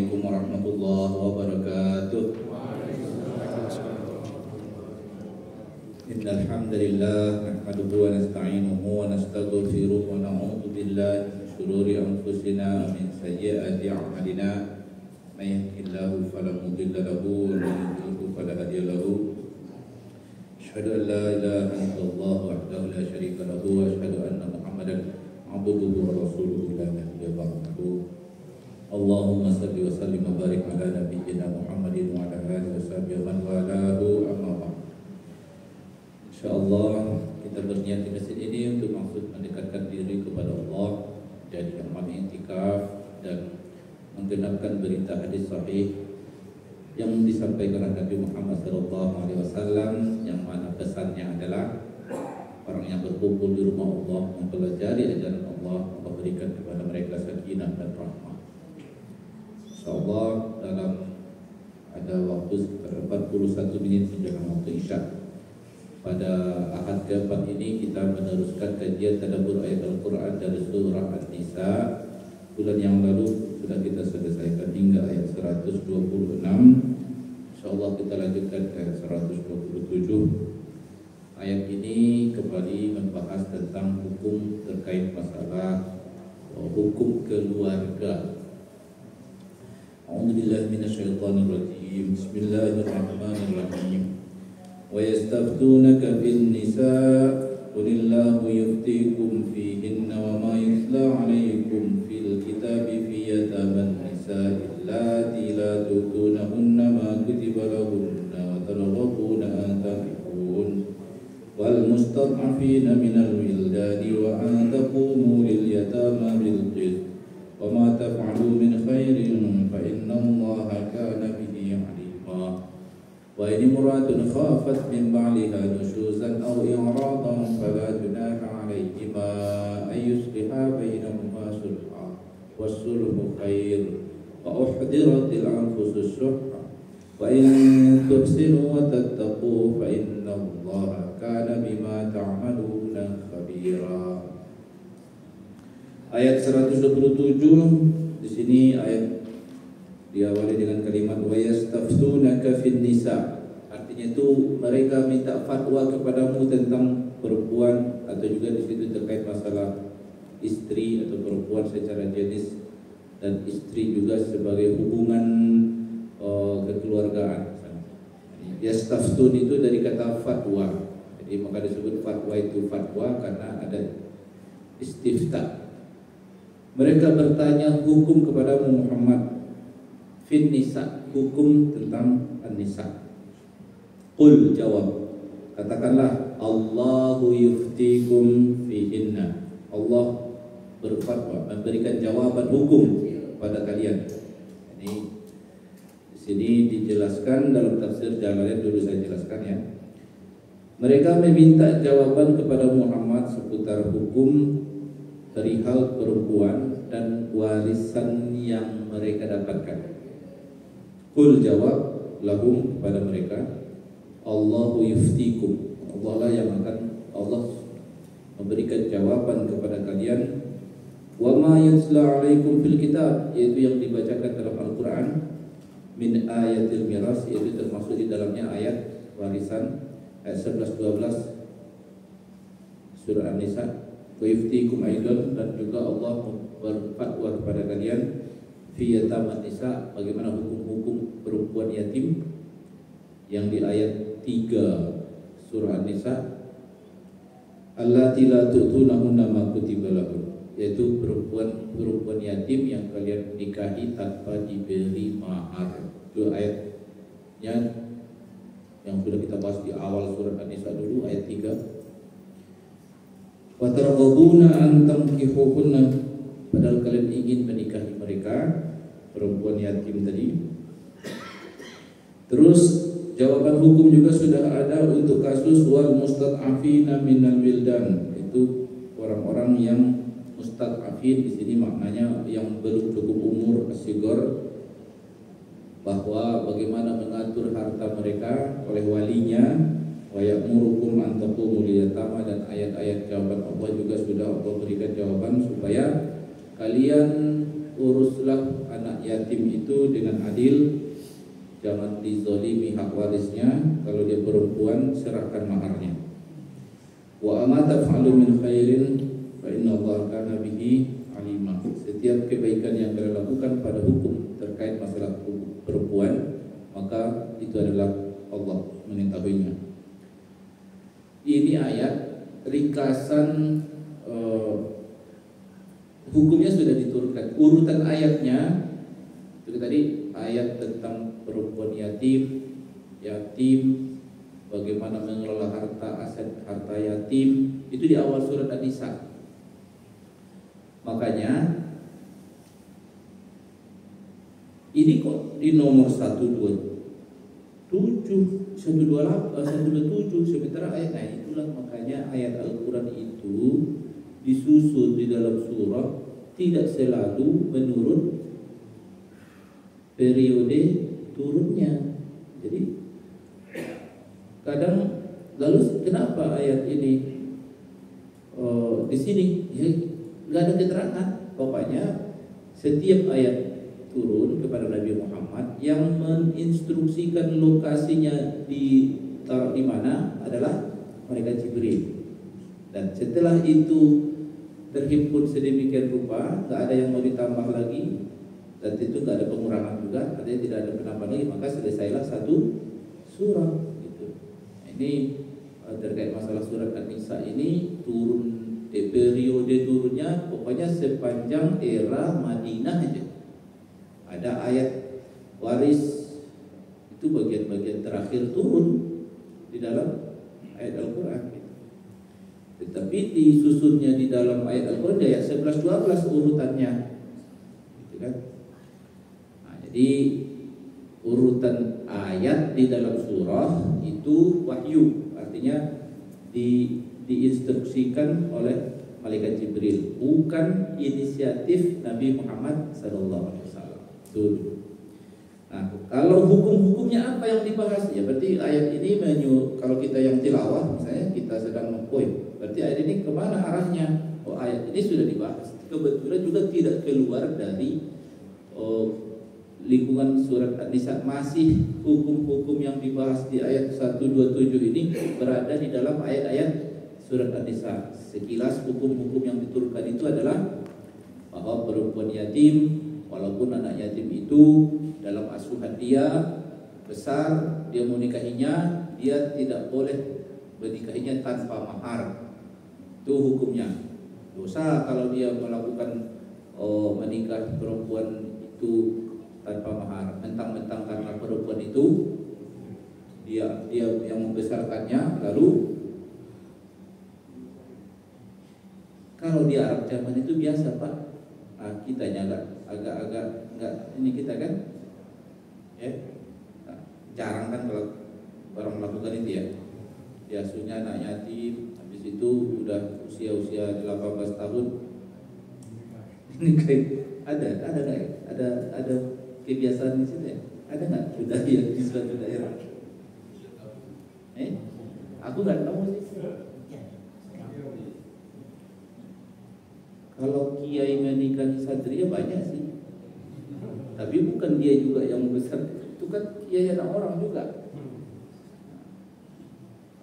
Assalamualaikum warahmatullahi wabarakatuh. Innal hamdalillah nahmaduhu wa nasta'inuhu wa nastaghfiruh wa na'udzu billahi min shururi anfusina wa min sayyiati a'malina. May yahdihillahu fala mudilla lahu wa man yudlil fala hadiya lahu. Asyhadu an la ilaha illallah wahdahu la syarika lahu wa asyhadu anna Muhammadan abduhu wa rasuluhu la nabiyya ba'dahu. Allahumma salli wa sallim wa barik ala nabiyyina Muhammadin wa ala alihi wa sahbihi wa man walahu amma ba'd. Insyaallah kita berniat di masjid ini untuk maksud mendekatkan diri kepada Allah, jadi amal i'tikaf dan menggenapkan berita hadis sahih yang disampaikan oleh Nabi Muhammad SAW, yang mana pesannya adalah orang yang berkumpul di rumah Allah mempelajari ajaran Allah berikan kepada mereka sakinah dan rahmah. InsyaAllah dalam ada waktu sekitar 41 menit menjelang waktu Isya. Pada Ahad keempat ini kita meneruskan kajian tadabbur ayat Al-Quran dari surah An-Nisa. Bulan yang lalu sudah kita selesaikan hingga ayat 126. InsyaAllah kita lanjutkan ke ayat 127. Ayat ini kembali membahas tentang hukum terkait masalah hukum keluarga. A'udzubillahi minasyaitonir rajim. Bismillahirrahmanirrahim. Wa yastaftunaka fin nisa qulillahu yuftikum fihinna wa ma yutla 'alaykum fil kitabi fi yataman nisa allati la tutunahunna ma kutiba lahunna wa targhabuna an tankihun wal mustad'afina minal wildani wa an taqumu lil yatama bil qist wa ma taf'alu min khairin fa innallaha kana bihi 'alima. Wa in imra'atun khafat min ba'liha nushuzan aw i'radan fala junaha 'alayhima ay yusliha bainahuma sulha was-sulhu khair wa uhdiratil anfusus syuhha wa in tuhsinu wa tattaqu fa innallaha kana bima ta'maluna khabira. Ayat 127 di sini ayat diawali dengan kalimat wa yastaftunaka fin nisa. Artinya itu mereka minta fatwa kepadamu tentang perempuan, atau juga di situ terkait masalah istri atau perempuan secara jenis dan istri juga sebagai hubungan kekeluargaan. Yastaftun itu dari kata fatwa. Jadi maka disebut fatwa itu fatwa karena ada istifta. Mereka bertanya hukum kepada Muhammad fin nisa, hukum tentang an-nisa. Qul, jawab, katakanlah Allahu yuftikum fihinna. Allah berfatwa, memberikan jawaban hukum pada kalian. Ini di sini dijelaskan dalam tafsir Jalalain, dulu saya jelaskan ya. Mereka meminta jawaban kepada Muhammad seputar hukum perihal perempuan dan warisan yang mereka dapatkan. Qul, jawab lahum kepada mereka, Allahu yuftikum. Allah lah yang akan Allah memberikan jawaban kepada kalian. Wa ma yutla 'alaikum fil kitab, yaitu yang dibacakan dalam Al-Qur'an, min ayatil miras, yaitu termasuk di dalamnya ayat warisan ayat 11-12 surah An-Nisa. Wa yuftikum aidan, dan juga Allah berfatwa kepada kalian fi yataman nisa, bagaimana hukum-hukum perempuan yatim yang di ayat 3 surah An-Nisa, allati la tu'tunahunna ma kutiba lahun, yaitu perempuan yatim yang kalian nikahi tanpa diberi mahar. Itu ayatnya yang sudah kita bahas di awal surah An-Nisa dulu, ayat 3. Wa targhabuna an tankihuhunna, padahal kalian ingin menikahi mereka, perempuan yatim tadi. Terus jawaban hukum juga sudah ada untuk kasus wal mustad'afina minal wildan, itu orang-orang yang mustad'afin di sini maknanya yang belum cukup umur, as-sighar, bahwa bagaimana mengatur harta mereka oleh walinya. Wa ya'murukum an taqumu lil yatama, dan ayat-ayat jawaban Allah juga sudah Allah berikan jawaban supaya kalian uruslah anak yatim itu dengan adil, jangan dizalimi hak warisnya. Kalau dia perempuan, serahkan maharnya. Wa ama taf'alu min khairin fa innallaha kana bihi alima. Setiap kebaikan yang kalian lakukan pada hukum terkait masalah perempuan, maka itu adalah Allah mengetahuinya. Ini ayat ringkasan hukumnya sudah diturunkan. Urutan ayatnya itu tadi ayat tentang perempuan yatim, bagaimana mengelola harta aset harta yatim, itu di awal surat An-Nisa. Makanya ini kok di nomor 127, sementara ayat itulah makanya ayat Al-Quran itu disusun di dalam surah tidak selalu menurut periode turunnya. Jadi kadang lalu kenapa ayat ini di sini ya nggak ada keterangan. Pokoknya setiap ayat turun kepada Nabi Muhammad yang menginstruksikan lokasinya ditaruh di mana adalah malaikat Jibril. Dan setelah itu terhimpun sedemikian rupa, nggak ada yang mau ditambah lagi, dan tentu nggak ada pengurangan juga, artinya tidak ada penambahan lagi, maka selesailah satu surah. Gitu. Ini terkait masalah surat An-Nisa ini turun periode turunnya pokoknya sepanjang era Madinah aja. Ada ayat waris itu bagian-bagian terakhir turun di dalam ayat Al-Quran. Tetapi disusunnya di dalam ayat Al-Quran ayat 11-12 urutannya, gitu kan? Nah, jadi urutan ayat di dalam surah itu wahyu, artinya diinstruksikan oleh malaikat Jibril, bukan inisiatif Nabi Muhammad SAW. Nah, kalau hukum-hukumnya apa yang dibahas? Ya berarti ayat ini kalau kita yang tilawah misalnya kita sedang mempoin, berarti ayat ini kemana arahnya? Oh, ayat ini sudah dibahas. Kebetulan juga tidak keluar dari lingkungan surat An-Nisa. Masih hukum-hukum yang dibahas di ayat 127 ini berada di dalam ayat-ayat surat An-Nisa. Sekilas hukum-hukum yang diturunkan itu adalah bahwa perempuan yatim, walaupun anak yatim itu dalam asuhan dia besar, dia mau nikahinya, dia tidak boleh menikahinya tanpa mahar. Itu hukumnya. Dosa kalau dia melakukan menikah perempuan itu tanpa mahar, mentang-mentang karena perempuan itu dia yang membesarkannya. Lalu kalau di Arab zaman itu biasa, Pak. Kitanya agak enggak ini kita kan jarang kan kalau orang melakukan itu ya. Biasanya anak yatim, habis itu udah usia 18 tahun ini kayak ada kebiasaan di sini ya? Ada nggak budaya di suatu daerah? Aku nggak tahu sih. Kalau kiai menikahi satria banyak sih, tapi bukan dia juga yang besar. Itu kan kiai anak orang juga.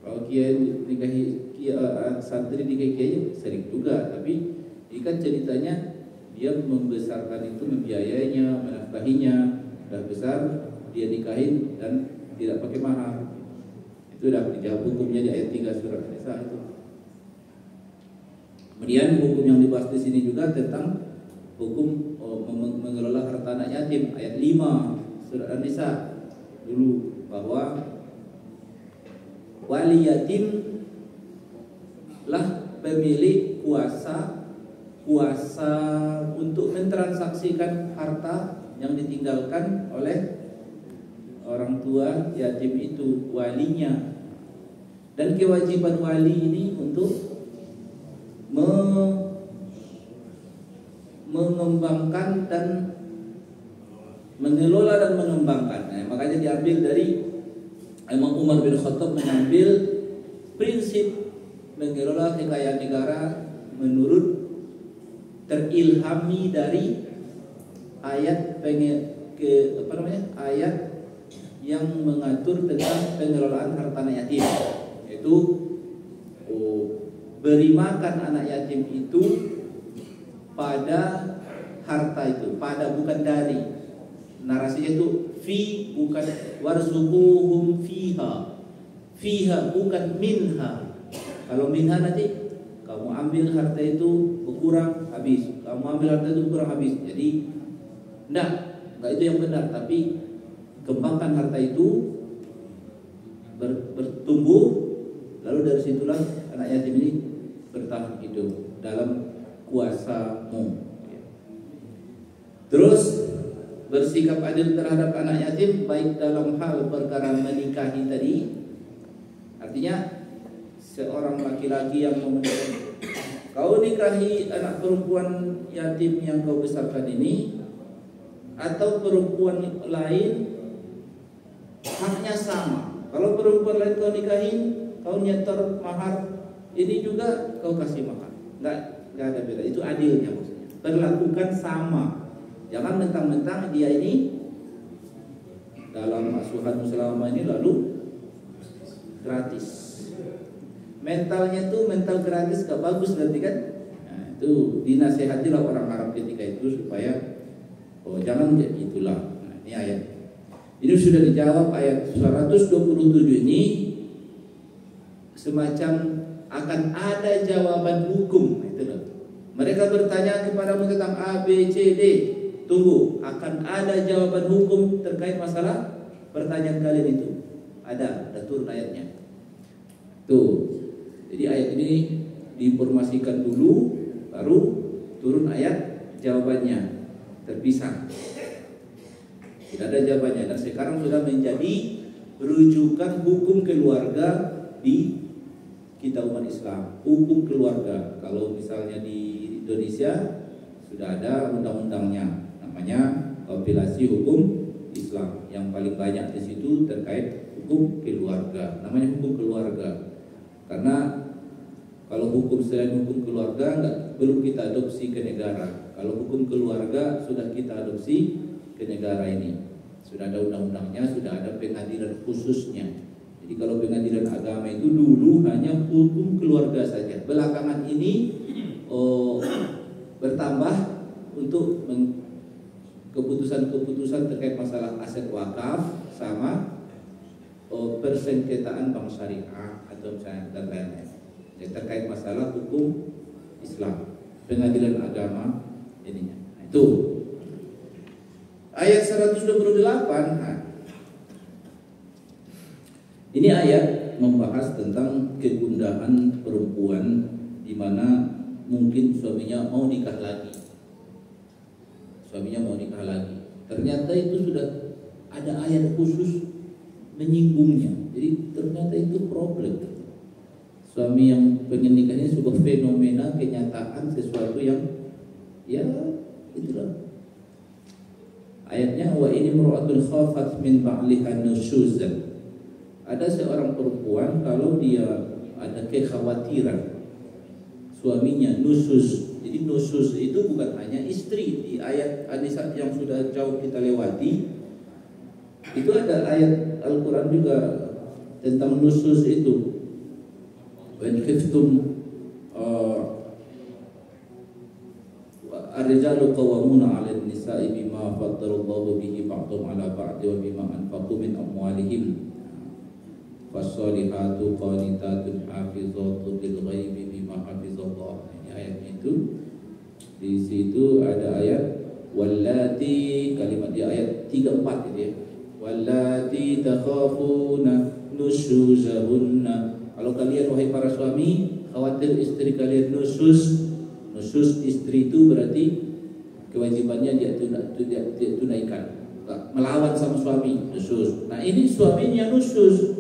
Kalau kiai nikahi santri nikahi kiai sering juga, tapi ini kan ceritanya dia membesarkan itu, membiayainya, menafkahinya, udah besar dia nikahin dan tidak pakai mahar. Itu udah dijawab hukumnya di ayat 3 surat An-Nisa itu. Kemudian hukum yang dibahas di sini juga tentang hukum mengelola harta anak yatim, ayat 5 surat An-Nisa dulu, bahwa wali yatim lah pemilik kuasa untuk mentransaksikan harta yang ditinggalkan oleh orang tua yatim itu, walinya. Dan kewajiban wali ini untuk mengembangkan dan mengelola dan mengembangkan. Nah, makanya diambil dari Imam Umar bin Khattab, mengambil prinsip mengelola kekayaan negara menurut terilhami dari ayat ayat yang mengatur tentang pengelolaan harta anak yatim, yaitu beri makan anak yatim itu pada harta itu, pada bukan dari. Narasinya itu fi bukan warzuquhum fiha. Fiha bukan minha. Kalau minha nanti kamu ambil harta itu berkurang habis. Kamu ambil harta itu berkurang habis. Jadi enggak itu yang benar, tapi kembangkan harta itu bertumbuh, lalu dari situlah anak yatim ini bertahan hidup dalam kuasamu. Terus bersikap adil terhadap anak yatim baik dalam hal perkara menikahi tadi, artinya seorang laki-laki yang memutuskan kau nikahi anak perempuan yatim yang kau besarkan ini, atau perempuan lain haknya sama. Kalau perempuan lain kau nikahin, kau nyetor mahar, ini juga kau kasih makan. Enggak ada beda. Itu adilnya maksudnya. Perlakukan sama. Jangan mentang-mentang dia ini dalam asuhan selama ini lalu gratis. Mentalnya tuh mental gratis gak bagus nanti kan. Nah, itu dinasehatilah orang Arab ketika itu supaya jangan kayak gitulah. Nah, ini ayat. Ini sudah dijawab ayat 127 ini semacam akan ada jawaban hukum. Itu loh. Mereka bertanya kepadamu tentang A, B, C, D. Tunggu, akan ada jawaban hukum terkait masalah pertanyaan kalian itu. Ada turun ayatnya. Tuh. Jadi ayat ini diinformasikan dulu, baru turun ayat jawabannya. Terpisah. Tidak ada jawabannya. Dan sekarang sudah menjadi rujukan hukum keluarga di kita umat Islam. Hukum keluarga. Kalau misalnya di Indonesia sudah ada undang-undangnya. Namanya kompilasi hukum Islam, yang paling banyak di situ terkait hukum keluarga. Namanya hukum keluarga, karena kalau hukum selain hukum keluarga belum kita adopsi ke negara. Kalau hukum keluarga sudah kita adopsi ke negara ini, sudah ada undang-undangnya, sudah ada pengadilan khususnya. Jadi kalau pengadilan agama itu dulu hanya hukum keluarga saja. Belakangan ini bertambah untuk keputusan-keputusan terkait masalah aset wakaf sama persengketaan bank syariah atau misalnya dan lain-lain. Jadi terkait masalah hukum Islam, pengadilan agama ininya. Nah, itu ayat 128. Ini ayat membahas tentang kegundahan perempuan di mana mungkin suaminya mau nikah lagi. Ternyata itu sudah ada ayat khusus menyinggungnya. Jadi ternyata itu problem. Suami yang pengen nikah ini sebuah fenomena, kenyataan, sesuatu yang ya itulah. Ayatnya wa ini imra'atun khafat min ba'liha nusyuzan. Ada seorang perempuan kalau dia ada kekhawatiran suaminya nusyuz. Jadi nusyuz itu bukan hanya istri. Di ayat hadis yang sudah jauh kita lewati, itu ada ayat Al-Quran juga tentang nusyuz itu. Wa in khiftum ar-rijalu qawwamuna 'ala an-nisa'i bima faddalallahu bihi ba'dhum 'ala ba'd wa bima anfaqu min amwalihim. Fasolihatu qanitatun hafizatu bil ghaibi bima hafizallah. Ini ayatnya itu. Di situ ada ayat wallati, kalimat di ayat 34 itu ya. Wallati takhafuna nusyuzahunna. Kalau kalian wahai para suami khawatir istri kalian nusyuz istri itu berarti kewajibannya dia tunaikan, melawan sama suami, nusyuz. Nah, ini suaminya nusyuz.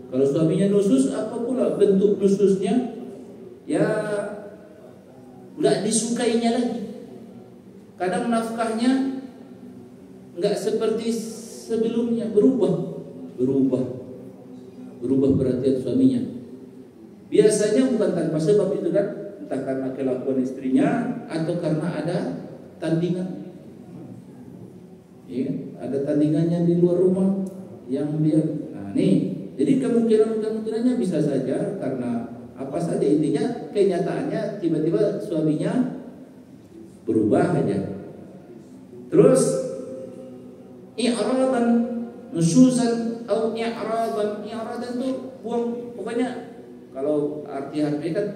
Kalau suaminya nusyuz, apa pula bentuk nusyuznya? Ya nggak disukainya lagi. Kadang nafkahnya nggak seperti sebelumnya, berubah perhatian suaminya. Biasanya bukan tanpa sebab itu kan, entah karena kelakuan istrinya atau karena ada tandingan. ya, ada tandingannya di luar rumah yang dia. Nah, nih, jadi kemungkinannya bisa saja karena apa saja, intinya kenyataannya tiba-tiba suaminya berubah aja. Terus i'radan nusyuzan atau i'radan itu buang, pokoknya kalau arti harfiah kan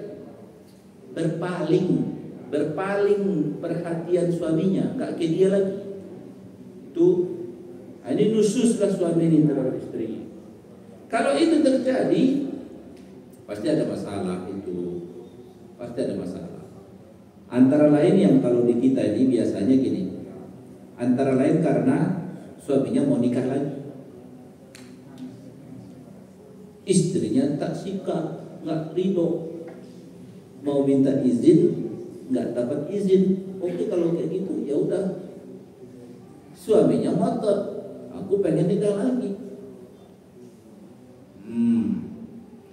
berpaling perhatian suaminya, enggak ke dia lagi. Itu ini nusyuzlah suami ini terhadap istrinya. Kalau itu terjadi pasti ada masalah itu. Pasti ada masalah. Antara lain yang kalau di kita ini biasanya gini. Antara lain karena suaminya mau nikah lagi. Istrinya tak suka, nggak ridho, mau minta izin nggak dapat izin. Oke, kalau kayak gitu ya udah, suaminya ngotot, aku pengen nikah lagi.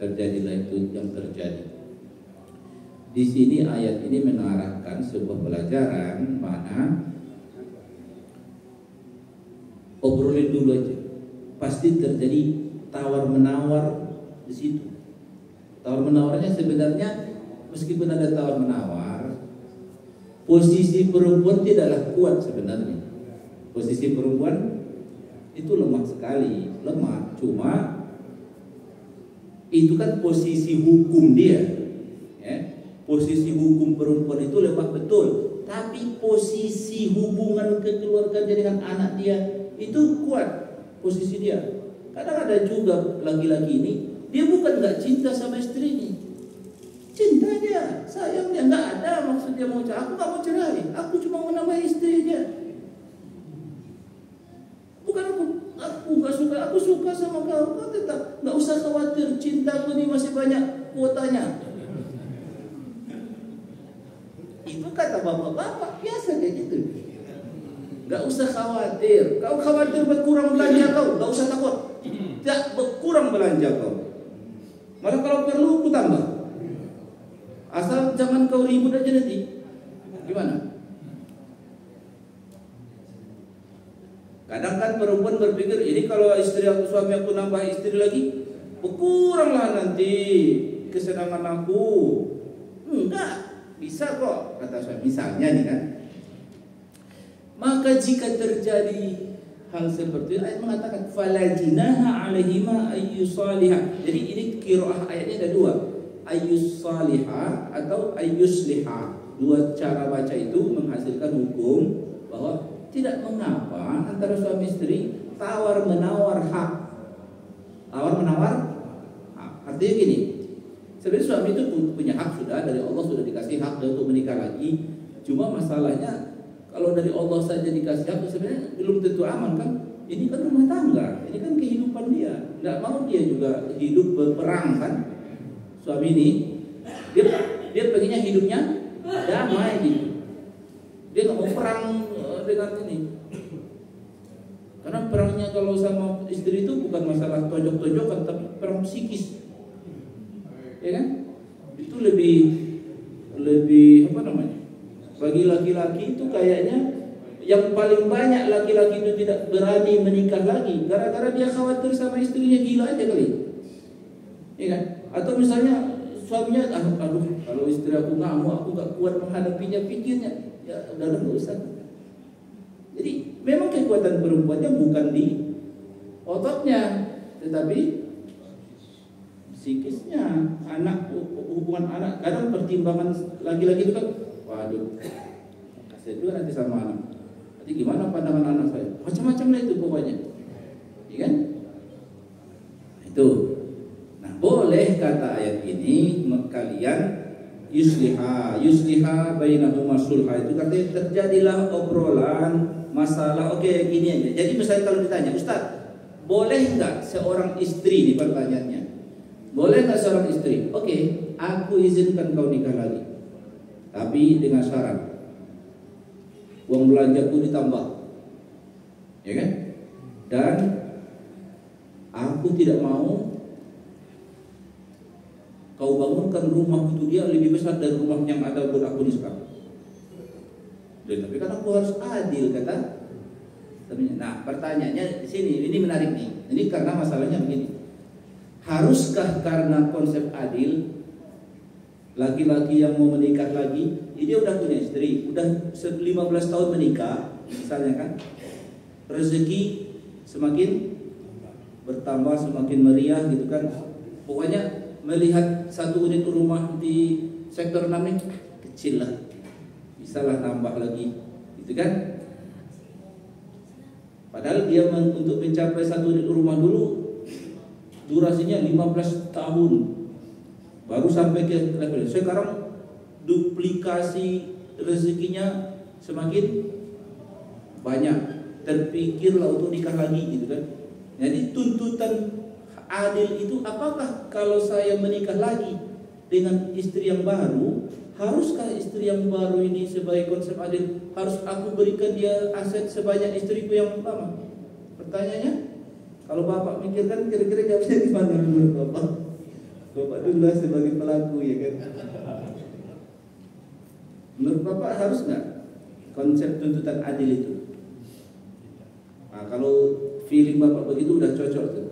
Terjadilah itu yang terjadi. Di sini ayat ini mengarahkan sebuah pelajaran mana obrolin dulu aja. Pasti terjadi tawar menawar di situ. Tawar menawarnya sebenarnya meskipun ada tawar menawar, posisi perempuan tidaklah kuat sebenarnya. Posisi perempuan itu lemah sekali, lemah. Cuma itu kan posisi hukum dia, ya. Posisi hukum perempuan itu lemah betul. Tapi posisi hubungan kekeluargaan dengan anak dia itu kuat, posisi dia. Kadang ada juga laki-laki ini, dia bukan nggak cinta sama istrinya, cinta dia, sayang dia, nggak ada maksud dia mau cerai. Aku nggak mau cerai, aku cuma mau nambah istri dia. Bukan aku nggak suka, aku suka sama kau, kau tetap nggak usah khawatir, cintaku ini masih banyak kuotanya. Itu kata bapak-bapak biasa kayak gitu. Gak usah khawatir. Kau khawatir berkurang belanja kau, gak usah takut. Tidak berkurang belanja kau. Malah kalau perlu aku tambah. Asal jangan kau ribut aja nanti. Gimana? Kadang kan perempuan berpikir, ini kalau istri aku, suami aku nambah istri lagi, berkuranglah nanti kesenangan aku. Enggak, bisa kok, kata suami. Misalnya nih kan. Maka jika terjadi hal seperti itu, ayat mengatakan fala jinaha 'alaihima ayyusaliha. Jadi ini qiraah ayatnya ada dua, ayyusaliha atau ayyusliha. Dua cara baca itu menghasilkan hukum bahwa tidak mengapa antara suami istri tawar menawar hak. Tawar menawar hak. Artinya gini, sebenarnya suami itu punya hak sudah dari Allah, sudah dikasih hak untuk menikah lagi. Cuma masalahnya kalau dari Allah saja dikasih hak sebenarnya belum tentu aman kan. Ini kan rumah tangga, ini kan kehidupan dia. Nggak mau dia juga hidup berperang kan. Suami ini dia pengennya hidupnya damai gitu. Dia nggak mau perang dengan ini. Karena perangnya kalau sama istri itu bukan masalah tojok-tojokan, tapi perang psikis. Ya kan? Itu lebih apa namanya? Bagi laki-laki itu kayaknya yang paling banyak laki-laki itu tidak berani menikah lagi gara-gara dia khawatir sama istrinya gila aja kali. Ya kan? Atau misalnya suaminya aduh kalau istri aku ngamuk, aku gak kuat menghadapinya, pikirnya ya udah nggak usah. Jadi memang kekuatan perempuannya bukan di ototnya, tetapi psikisnya, hubungan anak. Kadang pertimbangan laki-laki itu kan, waduh, kasih dulu nanti sama anak. Nanti gimana pandangan anak saya? Macam-macam lah itu pokoknya, iya kan? Itu. Nah, boleh kata ayat ini kalian yusliha bainahuma sulha, itu katanya terjadilah obrolan masalah. Oke, gini aja. Jadi misalnya kalau ditanya, Ustaz, boleh nggak seorang istri, ini pertanyaannya, boleh nggak seorang istri? Oke, aku izinkan kau nikah lagi, tapi dengan syarat uang belanjaku ditambah, ya kan? Dan aku tidak mau kau bangunkan rumah itu dia lebih besar dari rumah yang ada buat aku di sekarang. Dan tapi kan aku harus adil, kata Nah, pertanyaannya di sini, ini menarik nih. Ini karena masalahnya begini. Haruskah karena konsep adil, laki-laki yang mau menikah lagi, dia udah punya istri, udah 15 tahun menikah, misalnya kan, rezeki semakin bertambah, semakin meriah gitu kan. Pokoknya melihat satu unit rumah di sektor 6 ini kecil lah, bisalah nambah lagi, gitu kan. Padahal dia untuk mencapai satu unit rumah dulu durasinya 15 tahun baru sampai ke level. Sekarang duplikasi rezekinya semakin banyak, terpikirlah untuk nikah lagi gitu kan. Jadi tuntutan adil itu, apakah kalau saya menikah lagi dengan istri yang baru, haruskah istri yang baru ini sebagai konsep adil harus aku berikan dia aset sebanyak istriku yang lama? Pertanyaannya, kalau bapak mikirkan kira-kira jawabnya gimana menurut bapak? Bapak dulu lah sebagai pelaku ya kan. Menurut bapak harus nggak konsep tuntutan adil itu? Nah, kalau feeling bapak begitu udah cocok tuh.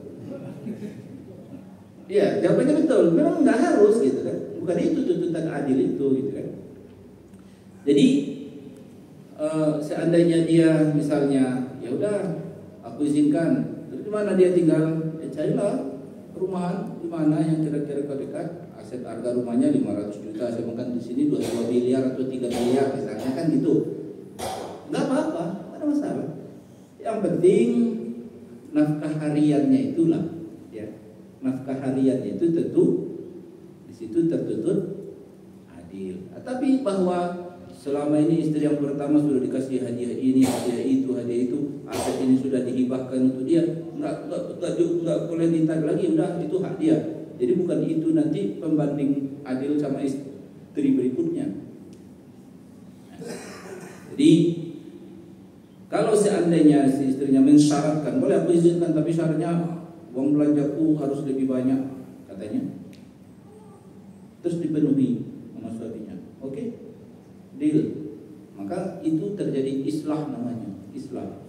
Iya, jawabannya betul. Memang nggak harus gitu kan. Bukan itu tuntutan adil itu gitu kan. Jadi seandainya dia misalnya, ya udah aku izinkan, terus di mana dia tinggal? Ya carilah perumahan di mana yang kira-kira dekat. Aset harga rumahnya 500 juta, saya makan di sini 2 miliar atau 3 miliar misalnya kan gitu. Nggak apa-apa, nggak ada masalah. Yang penting nafkah hariannya itulah, ya. Nafkah hariannya itu tentu di situ tertuntut adil. Tapi bahwa selama ini istri yang pertama sudah dikasih hadiah ini, hadiah itu, aset ini sudah dihibahkan untuk dia, nggak boleh ditarik lagi, udah itu hak dia. Jadi bukan itu nanti pembanding adil sama istri berikutnya. Jadi kalau seandainya si istrinya mensyaratkan, boleh aku izinkan tapi syaratnya uang belanjaku harus lebih banyak katanya, terus dipenuhi sama suaminya, oke, deal. Maka itu terjadi islah namanya, islah.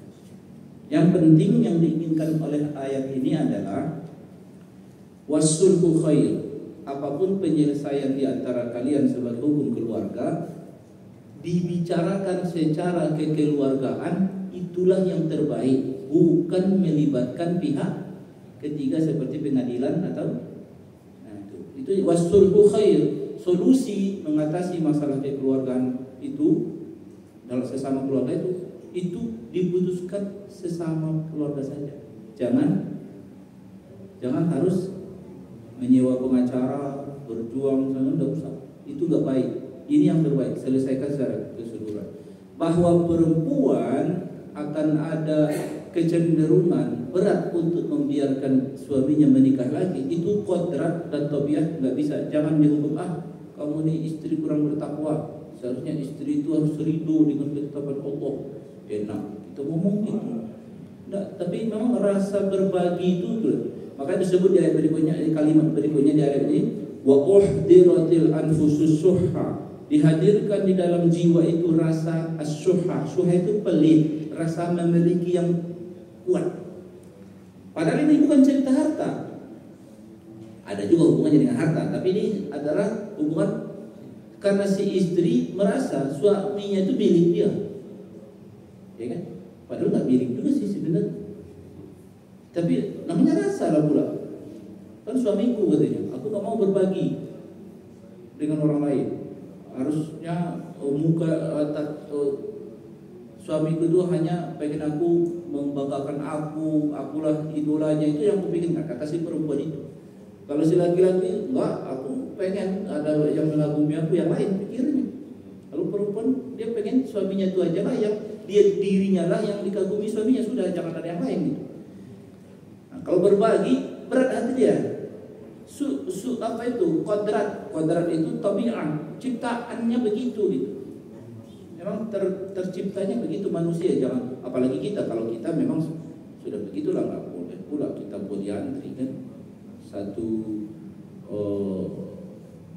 Yang penting yang diinginkan oleh ayat ini adalah wasulhu khair. Apapun penyelesaian di antara kalian sebagai hukum keluarga, dibicarakan secara kekeluargaan, itulah yang terbaik, bukan melibatkan pihak ketiga seperti pengadilan atau itu wasulhu khair. Solusi mengatasi masalah kekeluargaan itu dalam sesama keluarga itu diputuskan sesama keluarga saja. Jangan harus menyewa pengacara, berjuang sana, tidak usah. Itu nggak baik. Ini yang terbaik, selesaikan secara keseluruhan. Bahwa perempuan akan ada kecenderungan berat untuk membiarkan suaminya menikah lagi, itu kodrat dan tabiat, nggak bisa. Jangan dihukum, kamu nih istri kurang bertakwa, seharusnya istri itu harus ridho dengan ketetapan Allah. Enak kita ngomong gitu. Nggak, tapi memang rasa berbagi itu tuh. Maka disebut di ayat berikutnya, di kalimat berikutnya di ayat ini, wa uhdiratil anfusus suhha. Dihadirkan di dalam jiwa itu rasa as-suhha. Suhha itu pelit, rasa memiliki yang kuat. Padahal ini bukan cerita harta. Ada juga hubungannya dengan harta, tapi ini adalah hubungan karena si istri merasa suaminya itu milik dia. Ya kan? Padahal nggak milik juga sih sebenarnya. Tapi namanya rasa lah pula. Kan suamiku katanya, aku nggak mau berbagi dengan orang lain. Harusnya suamiku itu hanya pengen aku membanggakan akulah idolanya, itu yang aku pengen, kata si perempuan itu. Kalau si laki-laki enggak, aku pengen ada yang mengagumi aku, yang lain pikirnya. Kalau perempuan dia pengen suaminya itu aja lah, yang dia dirinya lah yang dikagumi suaminya, sudah jangan ada yang lain gitu. Kalau berbagi berat hati dia. Apa itu? Kodrat itu tabiat, ciptaannya begitu gitu. Memang terciptanya begitu manusia, jangan apalagi kita. Kalau kita memang sudah begitulah, nggak boleh pula kita poliandri kan. Satu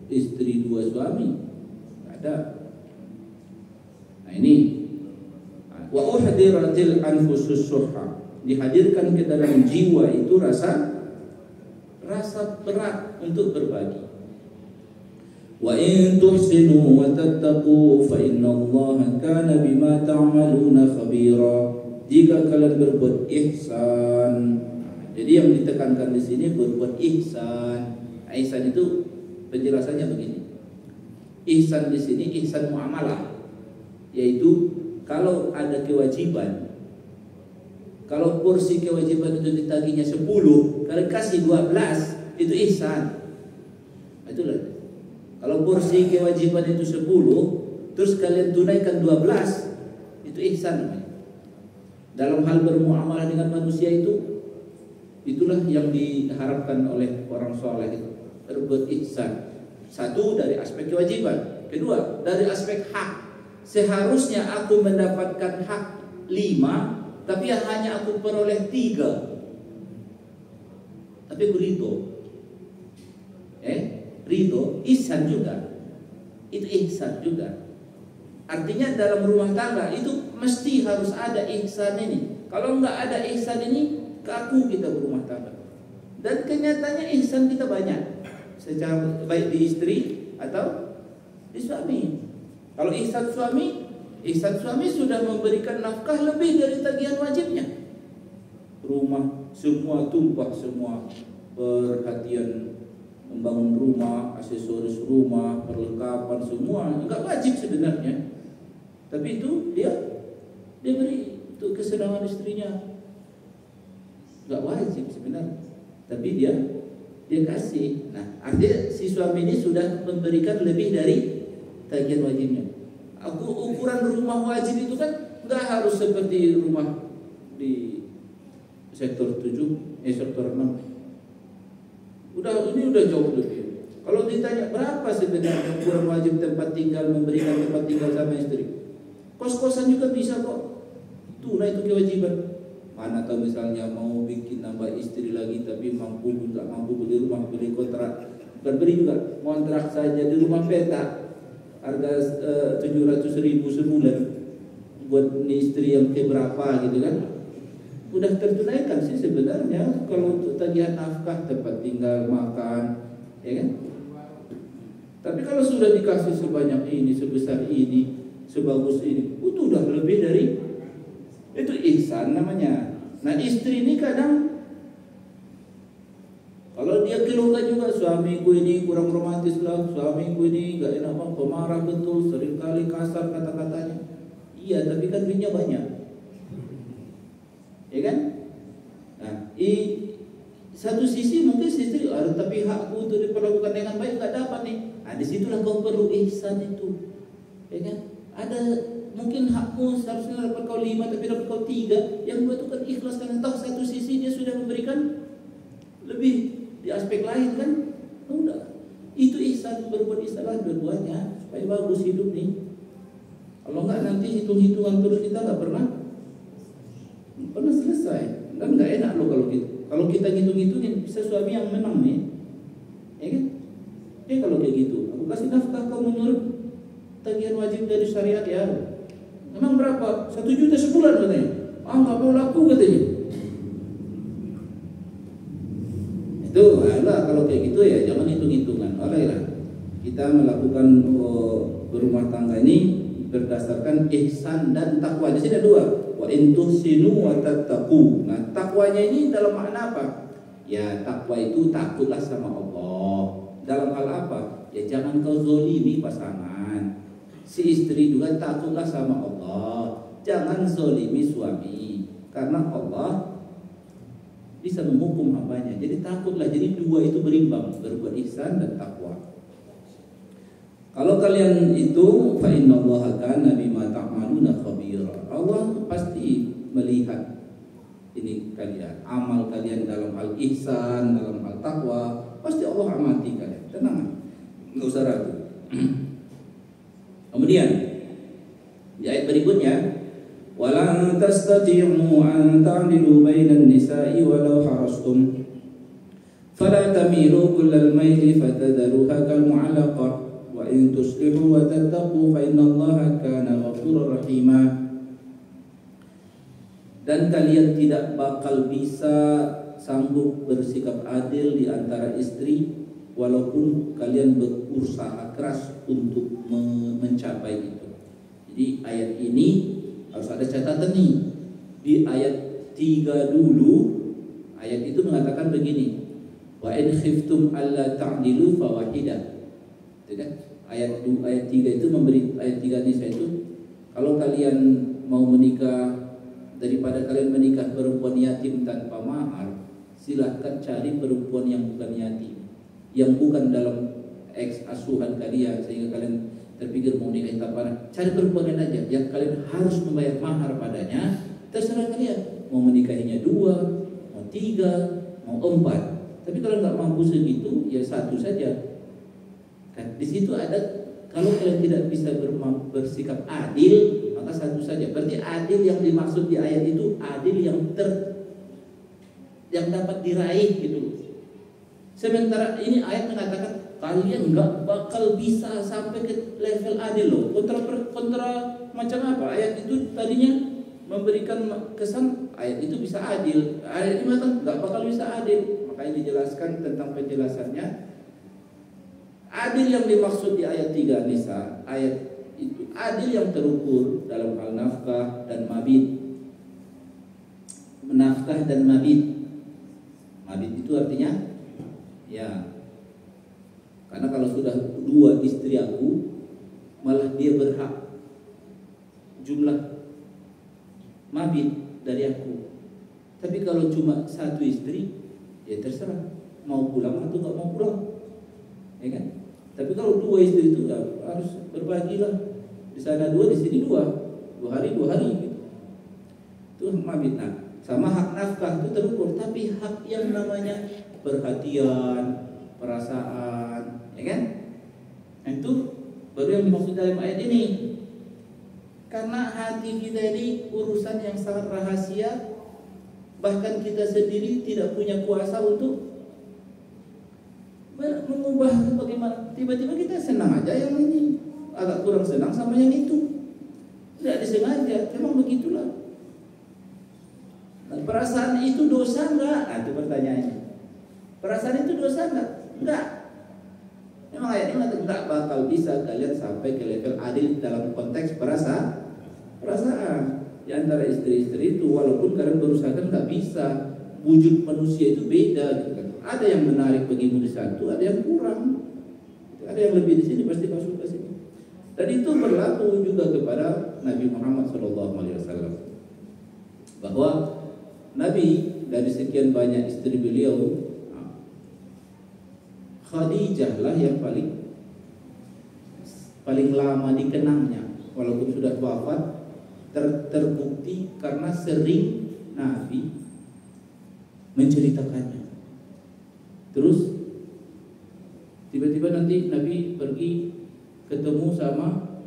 istri 2 suami, nggak ada. Nah ini wa uhdiratil anfusus syuhha, dihadirkan ke dalam jiwa itu rasa berat untuk berbagi. Wa in tuhsinu wa tattaqu fa innallaha kana bima ta'maluna khabira. Jika kalian berbuat ihsan, jadi yang ditekankan di sini berbuat ihsan. Ihsan itu penjelasannya begini. Ihsan di sini ihsan muamalah, yaitu kalau ada kewajiban, kalau porsi kewajiban itu ditagihnya 10, kalian kasih 12, itu ihsan. Itulah. Kalau porsi kewajiban itu 10, terus kalian tunaikan 12, itu ihsan namanya. Dalam hal bermuamalah dengan manusia itulah yang diharapkan oleh orang soleh itu, berbuat ihsan. Satu, dari aspek kewajiban. Kedua, dari aspek hak. Seharusnya aku mendapatkan hak 5, tapi hanya aku peroleh 3. Tapi aku ridho, ihsan juga. Itu ihsan juga. Artinya dalam rumah tangga itu mesti harus ada ihsan ini. Kalau enggak ada ihsan ini, kaku kita berumah tangga. Dan kenyataannya ihsan kita banyak, secara baik di istri atau di suami. Kalau ihsan suami sudah memberikan nafkah lebih dari tagihan wajibnya. Rumah semua tumpah, semua perhatian membangun rumah, aksesoris rumah, perlengkapan semua enggak wajib sebenarnya. Tapi itu dia beri untuk kesenangan istrinya. Enggak wajib sebenarnya. Tapi dia kasih. Nah, artinya si suami ini sudah memberikan lebih dari tagihan wajibnya. Ukuran rumah wajib itu kan enggak harus seperti rumah di sektor 7, sektor 6. Ini udah jauh lebih. Kalau ditanya berapa sebenarnya ukuran wajib tempat tinggal, memberikan tempat tinggal sama istri, kos-kosan juga bisa kok. Tunai itu kewajiban. Mana tahu misalnya mau bikin nambah istri lagi tapi nggak mampu beli rumah, beli kontrak. Bukan beli juga, kontrak saja di rumah petak harga 700.000 sebulan buat istri yang keberapa gitu kan. Udah tertunaikan sih sebenarnya kalau untuk tagihan nafkah, tempat tinggal, makan, ya kan? Tapi kalau sudah dikasih sebanyak ini, sebesar ini, sebagus ini, itu udah lebih dari itu ihsan namanya. Nah, istri ini kadang kalau dia keluhkan juga, suamiku ini kurang romantis lah, suamiku ini gak enak, pemarah betul, seringkali kasar kata-katanya. Iya, tapi kan duitnya banyak. Ya kan? Nah, satu sisi mungkin istri, tapi hakku untuk diperlakukan dengan baik nggak dapat nih. Nah, disitulah kau perlu ihsan itu, ya kan? Ada mungkin hakmu seharusnya dapat kau 5, tapi dapat kau 3. Yang dua itu kan ikhlas, karena tahu satu sisi dia sudah memberikan lebih di aspek lain kan? Udah, itu ihsan, berbuat ihsan lah dua-duanya supaya bagus hidup nih. Kalau nggak nanti hitung-hitungan terus kita nggak pernah selesai. Kan nggak enak loh kalau kita ngitung-ngitungin, bisa suami yang menang nih, ya kan? Kalau kayak gitu, aku kasih nafkah kau menurut tagihan wajib dari syariat ya. Memang berapa? 1 juta sebulan katanya. Nggak mau laku katanya. Itu lah kalau kayak gitu ya jangan hitung-hitungan. Olehlah kita melakukan berumah tangga ini berdasarkan ihsan dan takwa. Di sini ada 2. Wa in tuhsinu wa tattaqu. Nah, takwanya ini dalam makna apa? Ya, takwa itu takutlah sama Allah. Dalam hal apa? Ya jangan kau zolimi pasangan. Si istri juga takutlah sama Allah. Jangan zolimi suami, karena Allah bisa menghukum hambanya. Jadi takutlah. Jadi 2 itu berimbang, berbuat ihsan dan takwa. Kalau kalian itu, fa innallaha kana bima ta'maluna khabira. Allah pasti melihat ini kalian, amal kalian dalam hal ihsan, dalam hal takwa, pasti Allah amati kalian. Tenang, enggak usah ragu. Kemudian di ayat berikutnya, walan tastati'u an ta'dilu bainan nisa'i walau harastum fala tamilu kullal maili fatadharuha kal mu'allaqah wa in tuslihu wa tattaqu fa innallaha kana ghafurur rahima. Dan kalian tidak bakal bisa sanggup bersikap adil di antara istri walaupun kalian berusaha keras untuk mencapai itu. Jadi ayat ini harus ada catatan nih. Di ayat 3 dulu, ayat itu mengatakan begini, wa in khiftum alla ta'dilu fawahidah. Tidak? Ayat 3 itu memberi, ayat 3 Nisa itu, kalau kalian mau menikah, daripada kalian menikah perempuan yatim tanpa mahar, silahkan cari perempuan yang bukan yatim, yang bukan dalam ex asuhan kalian, sehingga kalian terpikir mau nikah tanpa mahar. Cari perempuan lain aja yang kalian harus membayar mahar padanya. Terserah kalian mau menikahinya 2, mau 3, mau 4. Tapi kalau nggak mampu segitu, ya 1 saja. Kan di situ ada, kalau kalian tidak bisa bersikap adil, maka 1 saja. Berarti adil yang dimaksud di ayat itu adil yang dapat diraih gitu. Sementara ini ayat mengatakan kalian nggak bakal bisa sampai ke level adil loh. Kontra macam apa? Ayat itu tadinya memberikan kesan ayat itu bisa adil. Ayat ini mengatakan nggak bakal bisa adil. Makanya dijelaskan tentang penjelasannya. Adil yang dimaksud di ayat 3 Nisa, ayat itu adil yang terukur dalam hal nafkah dan mabit. Nafkah dan mabit. Mabit itu artinya ya, karena kalau sudah 2 istri aku, malah dia berhak jumlah mabit dari aku. Tapi kalau cuma 1 istri, ya terserah mau pulang atau nggak mau pulang, ya kan? Tapi kalau 2 istri itu ya harus berbagilah. Di sana 2, di sini 2, 2 hari 2 hari gitu. Itu mabit. Nah, sama hak nafkah itu terukur, tapi hak yang namanya perhatian, perasaan, ya kan? Nah, itu baru yang dimaksud dalam ayat ini. Karena hati kita ini urusan yang sangat rahasia, bahkan kita sendiri tidak punya kuasa untuk mengubah bagaimana. Tiba-tiba kita senang aja yang ini, agak kurang senang sama yang itu. Tidak disengaja, memang begitulah. Nah, perasaan itu dosa enggak? Nah, itu pertanyaannya. Perasaan itu dosa enggak? Enggak. Memang ayat ini enggak bakal bisa kalian sampai ke level adil dalam konteks perasaan di antara istri-istri itu, walaupun kalian berusaha kan nggak bisa. Wujud manusia itu beda gitu kan. Ada yang menarik bagimu di satu, ada yang kurang. Ada yang lebih di sini, pasti masuk ke sini. Dan itu berlaku juga kepada Nabi Muhammad SAW. Bahwa Nabi dari sekian banyak istri beliau, Khadijah lah yang paling lama dikenangnya, walaupun sudah wafat. Terbukti karena sering Nabi menceritakannya. Terus tiba-tiba nanti Nabi pergi ketemu sama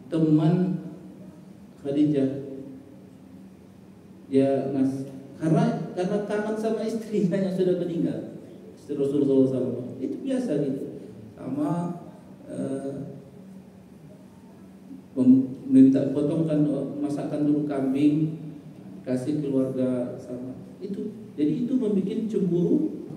teman Khadijah. Ya karena kangen sama istrinya yang sudah meninggal, istri Rasulullah SAW. Itu biasa gitu. Sama meminta potongkan, masakkan dulu kambing, kasih keluarga sama itu. Jadi itu membuat cemburu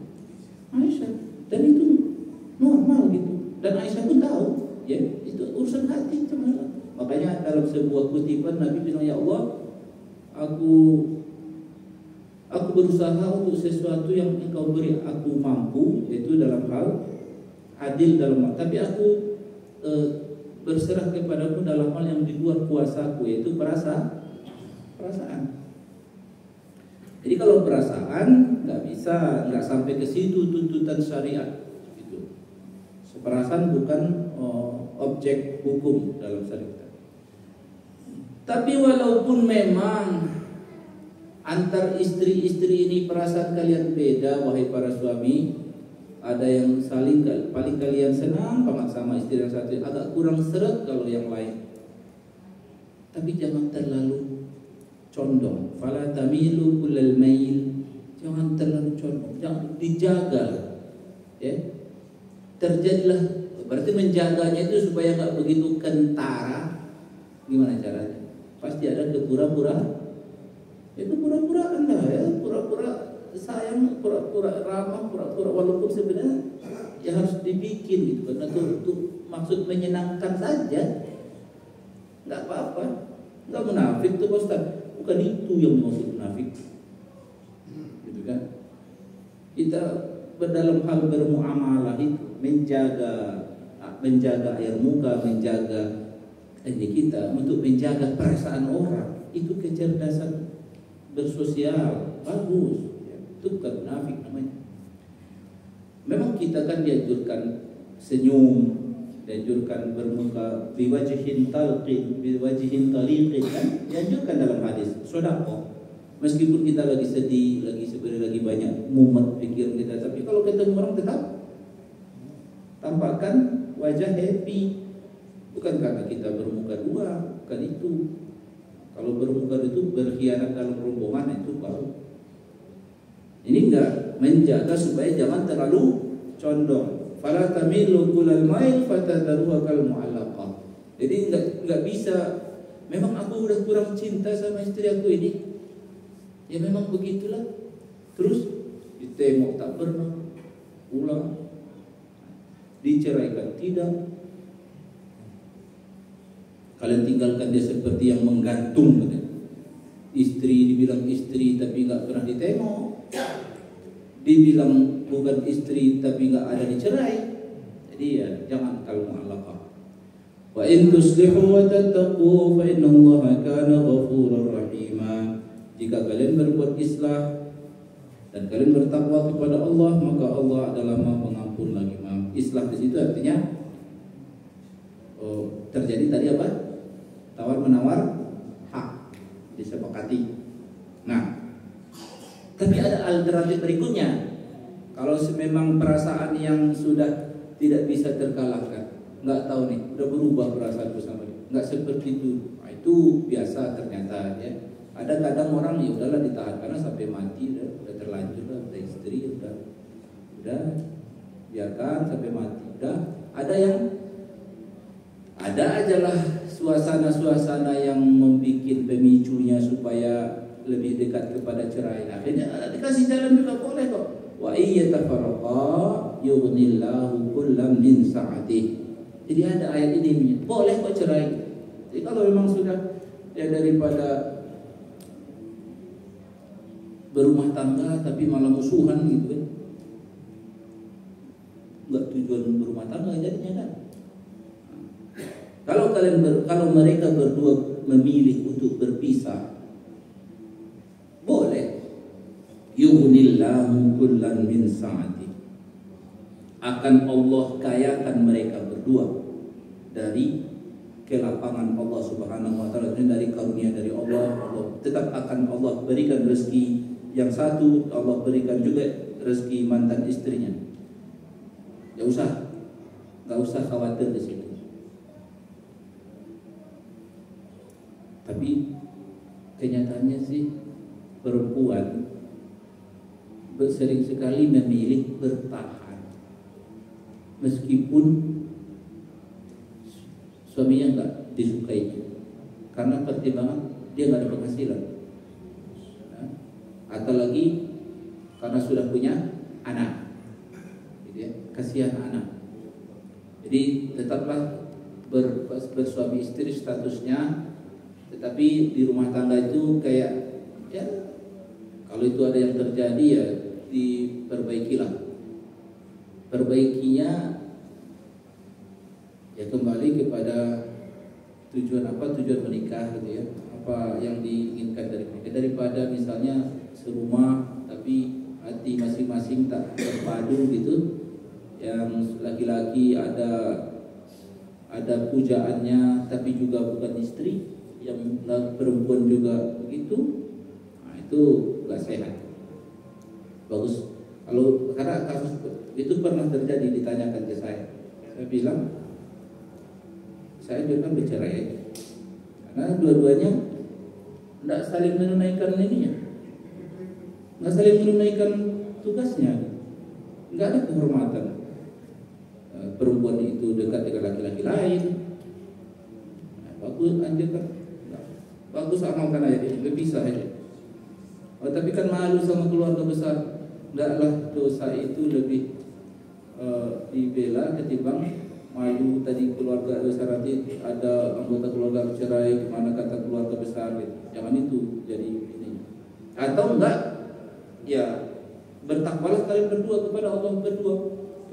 Aisyah, dan itu normal gitu. Dan Aisyah pun tahu, ya itu urusan hati cuma. Makanya dalam sebuah kutipan Nabi bilang, ya Allah, aku berusaha untuk sesuatu yang Engkau beri aku mampu, yaitu dalam hal adil dalam hal, tapi aku berserah kepadamu dalam hal yang di luar kuasaku, yaitu perasaan. Jadi kalau perasaan nggak sampai ke situ tuntutan syariat gitu. Perasaan bukan objek hukum dalam syariat. Tapi walaupun memang antar istri-istri ini perasaan kalian beda, wahai para suami, ada yang paling kalian senang banget sama istri yang satu, agak kurang seret kalau yang lain. Tapi jangan terlalu condong. Fala tamilu kullal mail. Jangan terlalu condong. Jangan dijaga. Ya. Terjadilah, berarti menjaganya itu supaya enggak begitu kentara. Gimana caranya? Pasti ada kepura-puraan. Itu pura-pura Anda ya, pura-pura sayang, pura-pura ramah, pura-pura, walaupun sebenarnya ya harus dibikin gitu karena itu maksud menyenangkan saja, nggak apa-apa, nggak munafik tuh Ustaz, bukan itu yang maksud munafik, gitu kan? Kita dalam hal bermuamalah itu menjaga air muka, menjaga kita untuk menjaga perasaan orang, itu kecerdasan bersosial bagus, ya. Itu bukan munafik namanya. Memang kita kan dianjurkan senyum, dianjurkan bermuka biwajhin talqin, biwajhin taliqin, kan dianjurkan dalam hadis sedekah. Meskipun kita lagi sedih, lagi sebenarnya lagi banyak mumet pikiran kita, tapi kalau ketemu orang tetap tampakkan wajah happy. Bukan karena kita bermuka dua, bukan itu. Kalau bermuka itu berkhianat dalam rombongan, itu baru. Ini enggak menjaga supaya jangan terlalu condong. Fala tamilu kullal mail fatadharuha kal mu'allaqah. Jadi enggak bisa. Memang aku udah kurang cinta sama istri aku ini. Ya memang begitulah. Terus ditengok tak pernah, pulang, diceraikan tidak. Kalian tinggalkan dia seperti yang menggantung. Istri dibilang istri tapi nggak pernah ditengok, dibilang bukan istri tapi nggak ada dicerai. Jadi ya jangan kalau mu'allaqah. Wa in tuslihu wa tattaqu fa innallaha kana ghafurur rahima. Jika kalian berbuat islah dan kalian bertakwa kepada Allah, maka Allah adalah Maha Pengampun lagi Maha. Islah di situ artinya terjadi tadi apa? Tawar menawar hak, disepakati. Nah, tapi ada alternatif berikutnya. Kalau memang perasaan yang sudah tidak bisa terkalahkan, nggak tahu nih, udah berubah perasaan bersama dia, nggak seperti itu. Nah, itu biasa ternyata ya. Ada kadang orang ya udahlah ditahan karena sampai mati udah terlanjur lah, udah istri udah biarkan sampai mati. Udah ada aja lah suasana-suasana yang membuat pemicunya supaya lebih dekat kepada cerai. Akhirnya dikasih jalan juga boleh kok. Wa iyyatafarraqa yughnillahu kullam min sa'atih. Jadi ada ayat ini boleh kok cerai. Jadi kalau memang sudah ya daripada berumah tangga tapi malah musuhan gitu kan, nggak tujuan berumah tangga jadinya kan. Kalau mereka berdua memilih untuk berpisah, boleh. Yughnillahu kullan min sa'ati. Akan Allah kayakan mereka berdua dari kelapangan Allah Subhanahu wa taala, dari karunia dari Allah. Tetap akan Allah berikan rezeki yang satu, Allah berikan juga rezeki mantan istrinya. Enggak usah khawatir di situ. Tapi kenyataannya sih perempuan sering sekali memilih bertahan meskipun suaminya nggak disukai, karena pertimbangan dia nggak ada penghasilan, atau lagi karena sudah punya anak, gitu ya, kasihan anak. Jadi tetaplah bersuami istri statusnya. Tetapi di rumah tangga itu kayak ya kalau itu ada yang terjadi ya diperbaikilah. Perbaikinya ya kembali kepada tujuan menikah gitu ya. Apa yang diinginkan dari mereka, daripada misalnya serumah tapi hati masing-masing tak berpadu gitu. Yang laki-laki ada pujaannya tapi juga bukan istri, yang perempuan juga begitu. Nah, itu gak sehat. Bagus karena kasus itu pernah terjadi, ditanyakan ke saya bilang saya juga kan bercerai aja karena dua-duanya tidak saling menunaikan ininya, nggak saling menunaikan tugasnya, nggak ada kehormatan. Perempuan itu dekat dengan laki-laki lain. Nah, bagus anjir kan, bagus amalkan aja, berpisah aja. Oh, tapi kan malu sama keluarga besar. Tidaklah, dosa itu lebih dibela ketimbang malu tadi keluarga besar, nanti ada anggota keluarga bercerai, gimana kata keluarga besar gitu. Jangan itu jadi ini. Atau enggak, ya bertakwalah kalian berdua kepada Allah berdua.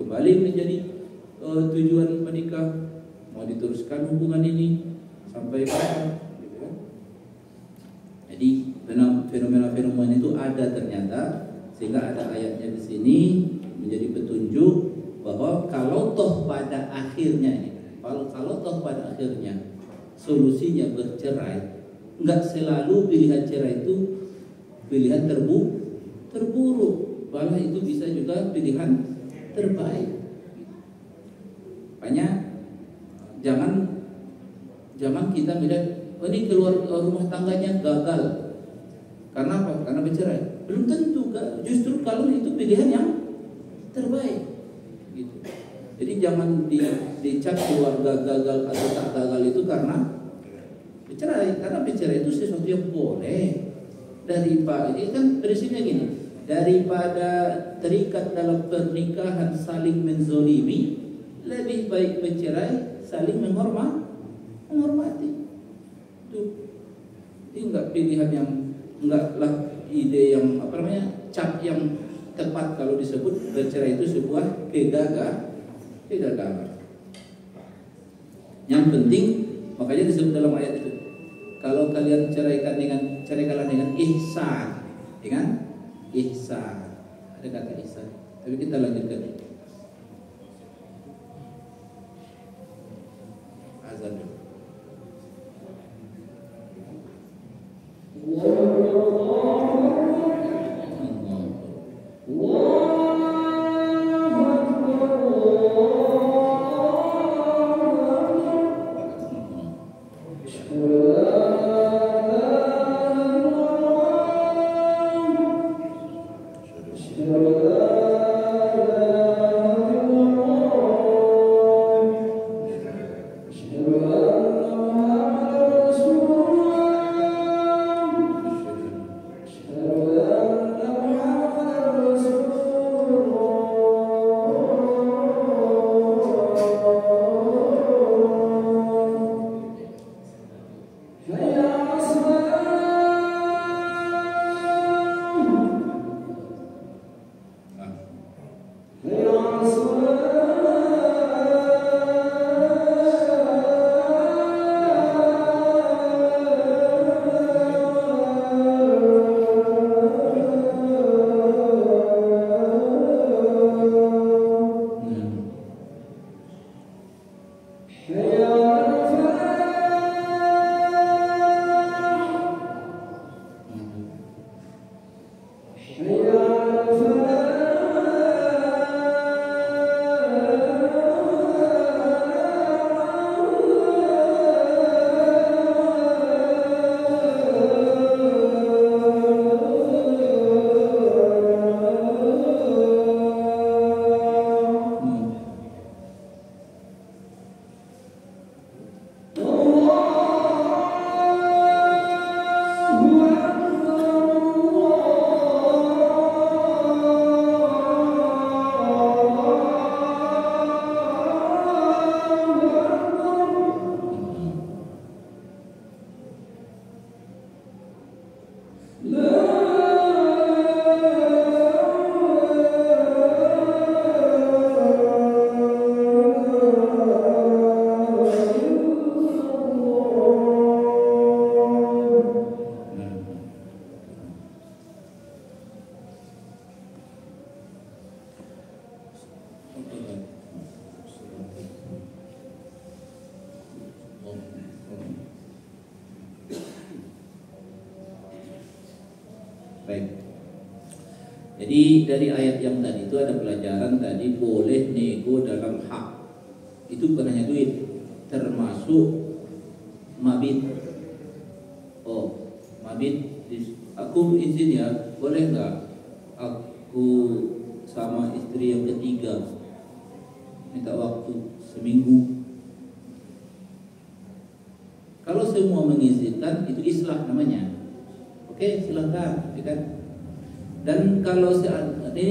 Kembali menjadi tujuan menikah, mau diteruskan hubungan ini sampai kapan gitu kan. Jadi fenomena-fenomena itu ada ternyata, sehingga ada ayatnya di sini menjadi petunjuk bahwa kalau toh pada akhirnya kalau toh pada akhirnya solusinya bercerai, enggak selalu pilihan cerai itu pilihan terburuk, malah itu bisa juga pilihan terbaik. Makanya jangan kita melihat ini keluar rumah tangganya gagal karena apa? Karena bercerai. Belum tentu, justru kalau itu pilihan yang terbaik. Gitu. Jadi jangan dicap keluarga gagal atau tak gagal itu karena bercerai. Karena bercerai itu sesuatu yang boleh. Daripada ini kan prinsipnya gini, daripada terikat dalam pernikahan saling menzolimi, lebih baik bercerai saling menghormati. Itu enggak pilihan yang enggaklah ide yang cap yang tepat kalau disebut bercerai itu sebuah kegagalan. Yang penting makanya disebut dalam ayat itu, kalau kalian ceraikanlah dengan ihsan, dengan ihsan. Ada kata ihsan. Tapi kita lanjutkan. Azan dulu. Baik. Jadi dari ayat yang tadi itu ada pelajaran tadi boleh nego dalam hak. Itu bukan hanya duit, termasuk mabit. Oh, mabit. Aku izin ya, boleh nggak aku sama istri yang ketiga minta waktu seminggu? Kalau semua mengizinkan, itu islah namanya. Oke, silakan, ya kan? Dan kalau ini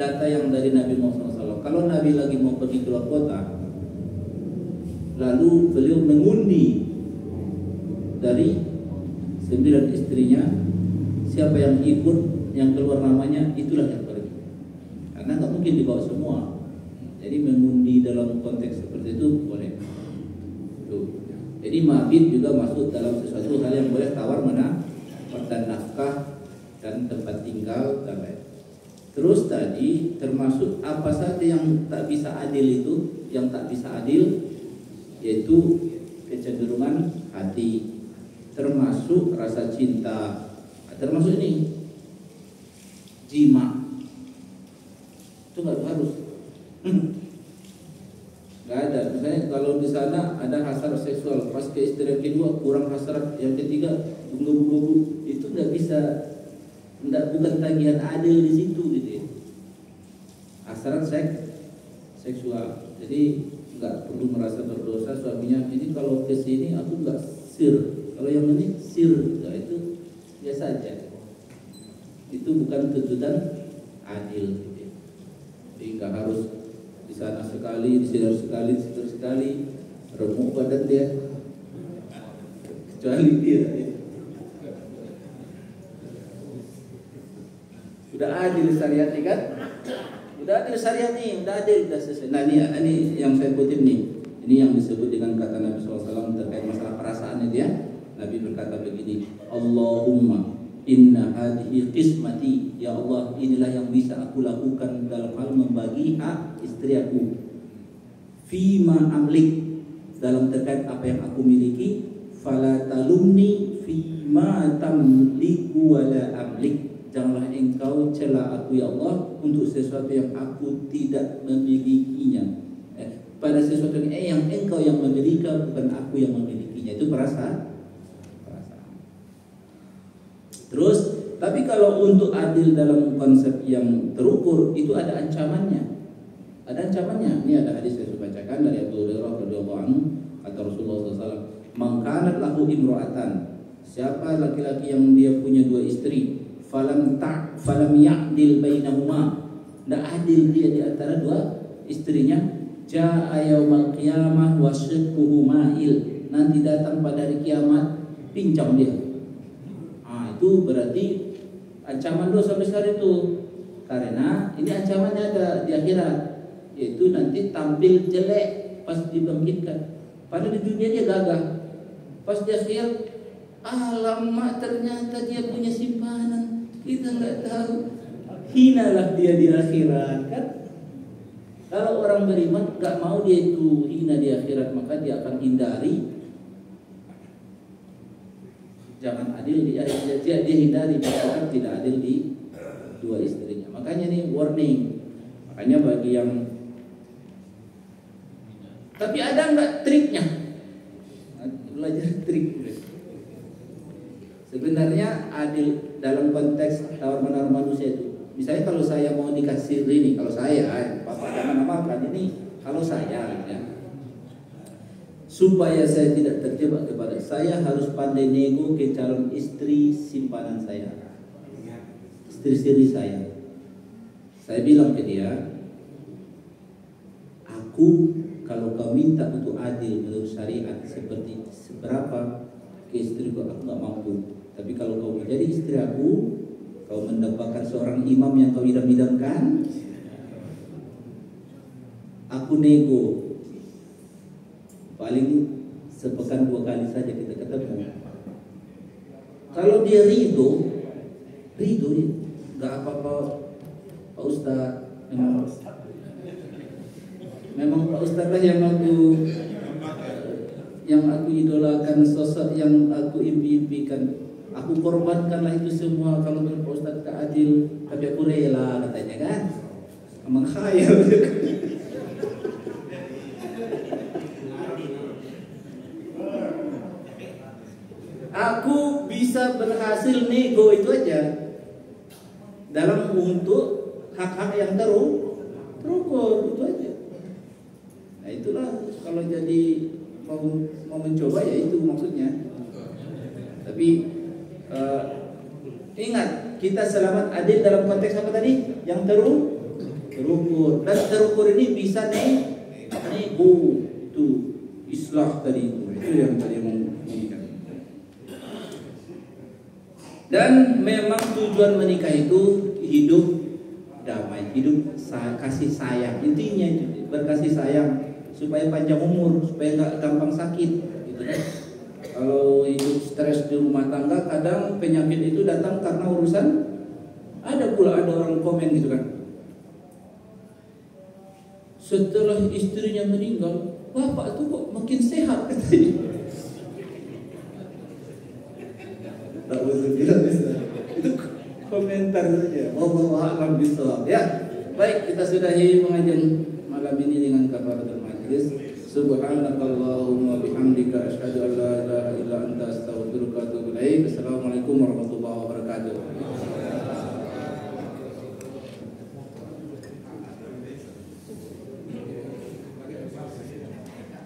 data yang dari Nabi Muhammad SAW, kalau Nabi lagi mau pergi keluar kota, lalu beliau mengundi dari 9 istrinya, siapa yang ikut, yang keluar namanya, itulah yang pergi. Karena nggak mungkin dibawa semua. Jadi mengundi dalam konteks seperti itu boleh. Tuh. Jadi mabit juga masuk dalam sesuatu hal yang boleh tawar menang dan nafkah dan tempat tinggal dan lain. Terus tadi termasuk apa saja yang tak bisa adil itu, yang tak bisa adil, yaitu kecenderungan hati, termasuk rasa cinta, termasuk ini jima, itu nggak harus, nggak ada. Misalnya kalau di sana ada hasrat seksual, pas ke istri yang kedua kurang hasrat, yang ketiga bumbu-bumbu, itu nggak bisa. Enggak, bukan tagihan adil di situ gitu ya. Hasrat seksual. Jadi enggak perlu merasa berdosa suaminya. Ini kalau ke sini aku enggak sir. Kalau yang ini sir, nah, itu biasa aja. Itu bukan tuntutan adil gitu ya. Jadi enggak harus di sana sekali, di sini sekali, di situ sekali, remuk badan dia. Kecuali dia ya. Udah adil syariat nih kan? Udah adil syariat nih, udah adil, udah selesai. Nah ini yang saya kutip nih. Ini yang disebut dengan kata Nabi SAW terkait masalah perasaan itu ya. Nabi berkata begini, Allahumma inna hadhihi qismati. Ya Allah, inilah yang bisa aku lakukan dalam hal membagi hak istri aku. Fima amlik, dalam terkait apa yang aku miliki. Fala talumni fima tamliku wala amlik. Janganlah engkau cela aku ya Allah untuk sesuatu yang aku tidak memilikinya. Pada sesuatu yang engkau yang memiliki, bukan aku yang memilikinya. Itu perasaan. Terus, tapi kalau untuk adil dalam konsep yang terukur, itu ada ancamannya. Ada ancamannya. Ini ada hadis yang saya bacakan dari Abu Hurairah radhiyallahu anhu, kata Rasulullah SAW, "Mangkanat lahu imro'atan." Siapa laki-laki yang dia punya 2 istri, falam ya'dil bainahuma, tidak adil dia di antara 2 istrinya, jaa yaumal qiyamah wa shiqquhu ma'il, nanti datang pada hari kiamat pincang dia. Itu berarti ancaman dosa besar itu. Karena ini ancamannya ada di akhirat, yaitu nanti tampil jelek pas dibangkitkan. Padahal di dunia dia gagah, pas di akhirat, alamak ternyata dia punya simpanan, kita nggak tahu. Hinalah dia di akhirat kan. Kalau orang beriman nggak mau dia itu hina di akhirat, maka dia akan hindari. Jangan adil dia hindari, maka tidak adil di 2 istrinya. Makanya ini warning. Makanya bagi yang, tapi ada nggak triknya? Belajar trik. Sebenarnya adil dalam konteks tawar-menawar manusia itu. Misalnya kalau saya mau dikasih ini, kalau saya, Bapak jangan amalkan ini, kalau saya ya, supaya saya tidak terjebak kepada, saya harus pandai nego ke calon istri simpanan saya, istri saya. Saya bilang ke dia, aku kalau kau minta untuk adil menurut syariat seperti seberapa ke istriku, aku nggak mampu. Tapi kalau kau menjadi istri aku, kau mendapatkan seorang imam yang kau idam-idamkan, aku nego. Paling sepekan 2 kali saja kita ketemu. Kalau dia ridho dia nggak apa-apa, Pak Ustaz. Memang Pak Ustaz lah yang aku idolakan, sosok yang aku impi-impikan. Aku korbankanlah itu semua kalau Pak Ustaz tak adil, tapi aku rela, katanya kan. Emang khayal. Aku bisa berhasil nego itu aja dalam untuk hak-hak yang terukur itu aja. Nah itulah kalau jadi mau mencoba ya itu maksudnya. Tapi ingat kita selamat adil dalam konteks apa tadi? Yang terukur. Dan terukur ini bisa nego tu islah tadi itu yang tadi menginginkan. Dan memang tujuan menikah itu hidup damai, hidup kasih sayang. Intinya itu berkasih sayang supaya panjang umur, supaya nggak gampang sakit, gitu kan. Kalau hidup stres di rumah tangga, kadang penyakit itu datang karena urusan. Ada orang komen gitu kan. Setelah istrinya meninggal, bapak tuh kok makin sehat katanya. Itu komentar saja. Wallahu a'lam bishawab. Ya, baik, kita sudahi pengajian malam ini dengan kafaratul majlis. Subhanakallahumma bihamdika asyhadu an la ilaha illa anta astaghfiruka wa atubu ilaik. Assalamualaikum warahmatullahi wabarakatuh.